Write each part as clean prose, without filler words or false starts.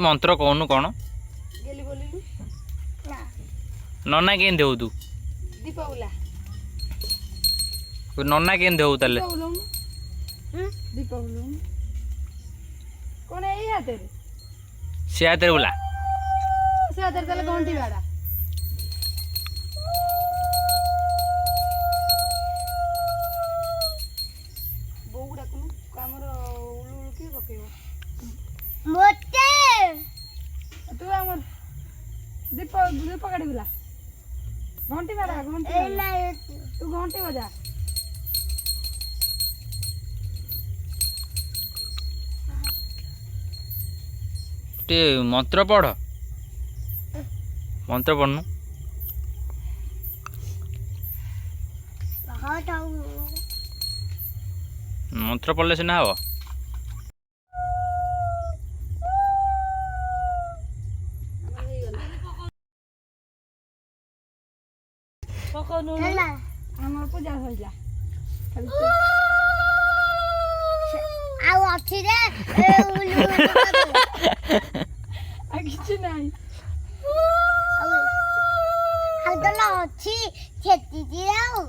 मंत्र कहनु कौन गेली बोलिलु ना नना केंदे हो तू दीपावला नना केंदे हो ताले दीपावला कौन है ये तेरे से आते बोला से आते ताले घंटी बाड़ा बोगुडा कोन कामर उलु उलु के पकेबो मोटे तू हमर दीप दीप काटी बुला घंटी बाड़ा घंटी तू घंटी बजा टे मंत्र पढ़ मंत्र पढ़नु मंत्र पढ़ले सिना हबो पकनु हमर पूजा होइला आउ अछि रे आ किछि नाही आउ दला अछि खेती दिराउ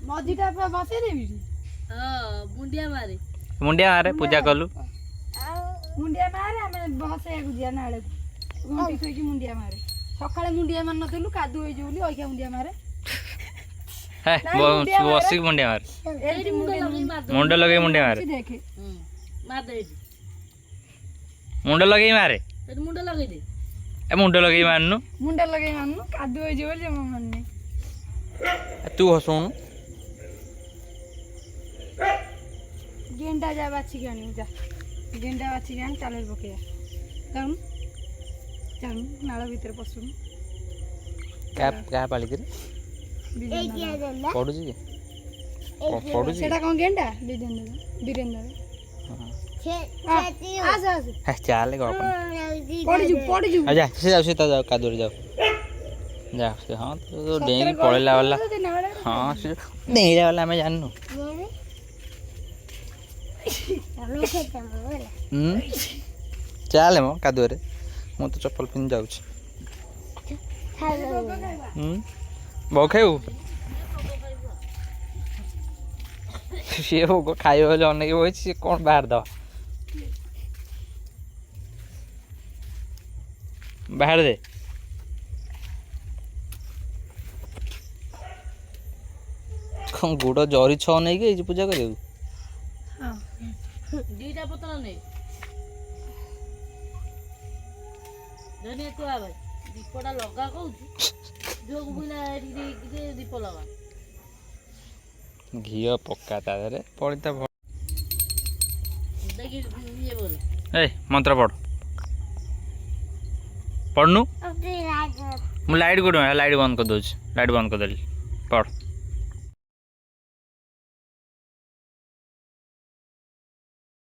मधीटा पे बसे देबी हां मुंडिया मारे पूजा कलु मुंडिया मारे हमें बसे गुजिया नाळे घंटी थोइकी मुंडिया मारे सकाळे मुंडिया मान नथलु कादू होई जोली ओइका मुंडिया मारे है बसी मुंडिया मारे मुंड लगे मुंडिया मारे देखे मार दे मुंड लगे मारे मुंड लगे दे ए मुंड लगे मारनु कादू होई जोली म मानने तू हसोनु गेंडा जा बाछी गानी जा गेंडा बाछी गानी चाले पके जाऊन जाऊन नाला भीतर पसुन क्या पाली के पड़ू जी पड़ू जी सेटा कोन गेंडा वीरेंद्र चाले गप पड़ जू जा से जाओ कादूर जाओ जा से हां तो डेंगी पड़ेला वाला हां से डेंगी वाला मैं जाननु चले मो कादूरे मु तो चप्पल पिन जाऊँ बहु खाऊ सी हो खाइब बोले अनेक बही सी कौन बाहर द बाहर दे कौन गुड़ जरी छ नहीं कि पूजा कर दीटा पतला नहीं धनिया तू आवे दीपटा लगा कहू जो बुला दीप लगा घी पक्का तारे पड़ता देखि ये बोल ए मंत्र पढ़ पढ़नु मु लाइट बंद कर दो लाइट बंद कर देली पढ़